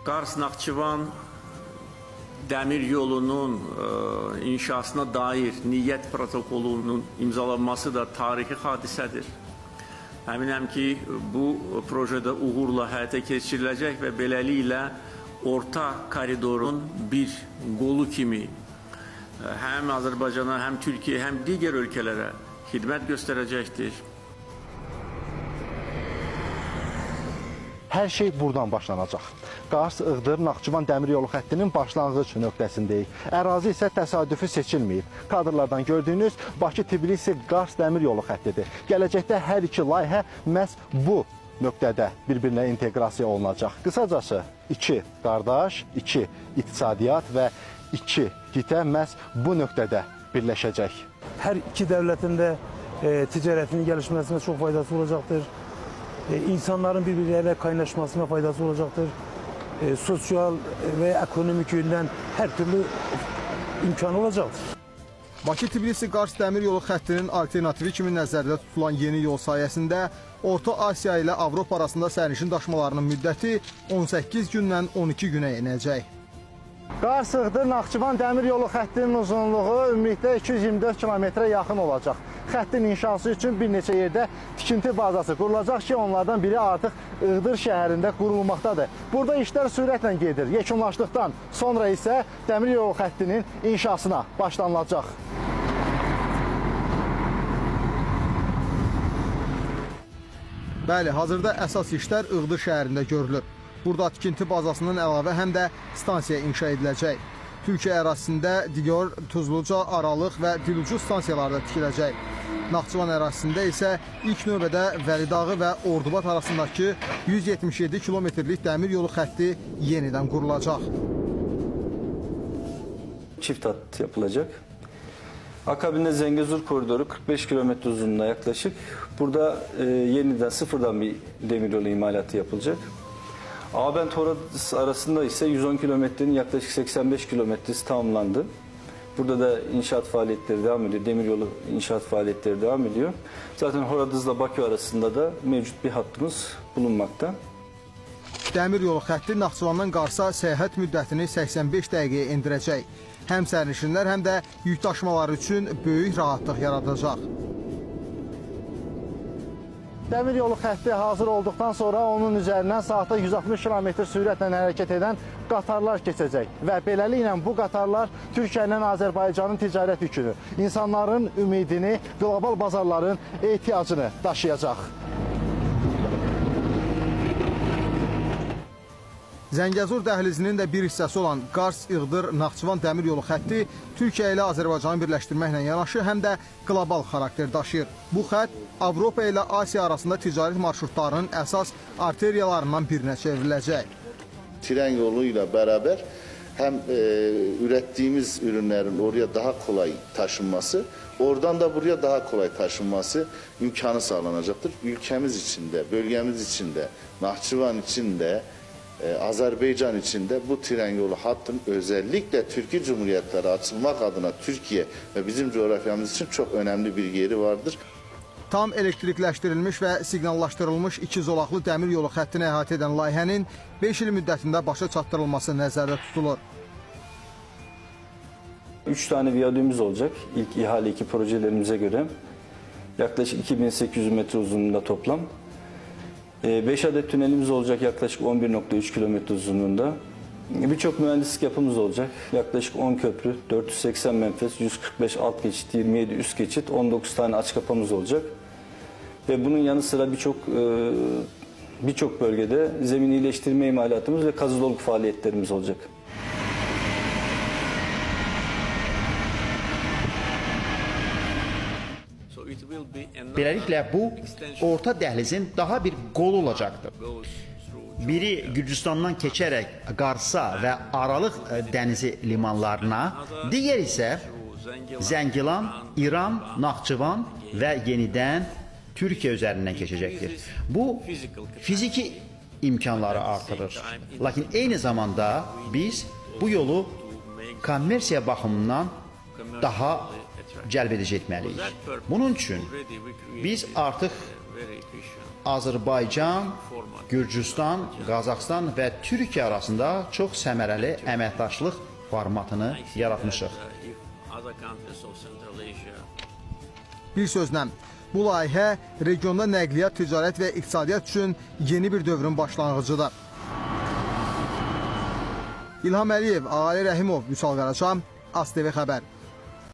Qars-Naxçıvan dəmir yolunun inşasına dair niyyət protokolunun imzalanması da tarixi hadisədir. Əminəm ki, bu projede uğurla həyata keçiriləcək və beləliklə orta koridorun bir qolu kimi həm Azərbaycana, həm Türkiyə, həm digər ölkələrə xidmət göstərəcəkdir. Hər şey buradan başlanacaq. Qars-Iğdır-Naxçıvan dəmir yolu xəttinin başlanğıc nöqtəsindəyik. Ərazi isə təsadüfi seçilməyib. Kadrlardan gördüyünüz Bakı-Tbilisi-Qars dəmir yolu xəttidir. Gələcəkdə hər iki layihə məhz bu nöqtədə bir-birinə inteqrasiya olunacaq. Qısacası 2 qardaş, 2 iqtisadiyyat və 2 qitə məhz bu nöqtədə birləşəcək. Hər iki dövlətin də ticarətinin gəlişməsinə çox faydası olacaqdır. İnsanların birbirleriyle kaynaşmasına faydası olacaktır. Sosyal ve ekonomik yönden her türlü imkan olacaktır. Bakı-Tbilisi-Qars dəmir yolu xəttinin alternativi kimi nəzərdə tutulan yeni yol sayəsində Orta Asiya ilə Avropa arasında sərnişin daşımalarının müddəti 18 gündən 12 günə enəcək. Qars-Iğdır-Naxçıvan dəmir yolu xəttinin uzunluğu ümumilikdə 224 kilometrə yaxın olacaq. Xəttin inşası üçün bir neçə yerdə tikinti bazası qurulacaq ki, onlardan biri artıq Iğdır şəhərində qurulmaqdadır. Burada işlər sürətlə gedir. Yekunlaşdıqdan sonra isə dəmir yolu xəttinin inşasına başlanılacaq. Bəli, hazırda əsas işlər Iğdır şəhərində görülür. Burada tikinti bazasının əlavə həm də stansiya inşa ediləcək. Türkiyə ərazisində Digor, Tuzluca, Aralıq və Dilucu stansiyaları da tikiləcək. Naxçıvan ərazisində isə ilk növbədə Vəlidağı və Ordubad arasındakı 177 kilometrlik dəmir yolu xətti yenidən qurulacaq. Çift hat yapılacak. Akabinde Zengezur koridoru 45 kilometre uzunluğunda yaklaşık. Burada yeniden sıfırdan bir demiryolu imalatı yapılacak. Abent-Horadız arasında ise 110 kilometrenin yaklaşık 85 kilometresi tamamlandı. Burada da inşaat faaliyetleri devam ediyor. Demiryolu inşaat faaliyetleri devam ediyor. Zaten Horadız'la Bakü arasında da mevcut bir hattımız bulunmakta. Dəmir yolu xətti Naxçıvandan Qarsa səyahət müddətini 85 dəqiqəyə endirəcək. Həm sərnişinlər, həm də yük daşımaları üçün böyük rahatlıq yaradacaq. Dəmir yolu xətti hazır olduqdan sonra onun üzərindən saatda 160 km sürətlə hərəkət edən qatarlar keçəcək. Və beləliklə bu qatarlar Türkiyə ilə Azərbaycanın ticarət yükünü, insanların ümidini, qlobal bazarların ehtiyacını daşıyacaq. Zəngəzur dəhlizinin də bir hissəsi olan Qars-İğdır-Naxçıvan dəmir yolu xətti Türkiyə ilə Azərbaycanı birləşdirməklə yanaşı həm də qlobal xarakter daşıyır. Bu xətt Avropa ilə Asiya arasında ticarət marşrutlarının əsas arteriyalarından birinə çevriləcək. Tren yolu ilə bərabər həm ürettiğimiz ürünlərin oraya daha kolay taşınması, oradan da buraya daha kolay taşınması imkanı sağlanacaktır. Ülkemiz içinde, bölgemiz içinde, Naxçıvan içinde, Azerbaycan içinde bu tren yolu hattının özellikle Türkiye Cumhuriyetleri açılmak adına Türkiye ve bizim coğrafyamız için çok önemli bir yeri vardır. Tam elektrikləşdirilmiş və siqnallaşdırılmış 2 zolaqlı dəmir yolu xəttini əhatə edən layihənin 5 il müddətində başa çatdırılması nəzərdə tutulur. 3 tane viyadüğümüz olacak. İlk ihale 2 projelerimize göre. Yaklaşık 2800 metre uzunluğunda toplam. 5 adet tünelimiz olacak yaklaşık 11,3 kilometre uzunluğunda. Birçok mühendislik yapımız olacak. Yaklaşık 10 köprü, 480 menfez, 145 alt geçit, 27 üst geçit, 19 tane aç kapamız olacak. Ve bunun yanı sıra birçok bölgede zemin iyileştirme imalatımız ve kazı dolgu faaliyetlerimiz olacak. Beləliklə bu orta dəhlizin daha bir qolu olacaqdır. Biri Gürcüstandan keçərək Qarsa və Aralıq dənizi limanlarına, digər isə Zəngilan, İran, Naxçıvan və yenidən Türkiyə üzərindən keçəcəkdir. Bu fiziki imkanları artırır. Lakin eyni zamanda biz bu yolu kommersiya baxımından daha cəlb edici etməliyik. Bunun üçün biz artıq Azərbaycan, Gürcüstan, Qazaxstan və Türkiyə arasında çox səmərəli əməkdaşlıq formatını yaratmışıq. Bir sözlə, bu layihə regionda nəqliyyat, ticarət və iqtisadiyyat üçün yeni bir dövrün başlanğıcıdır. İlham Əliyev, Ali Rəhimov, Vüsal Qaraca, ASTV Xəbər.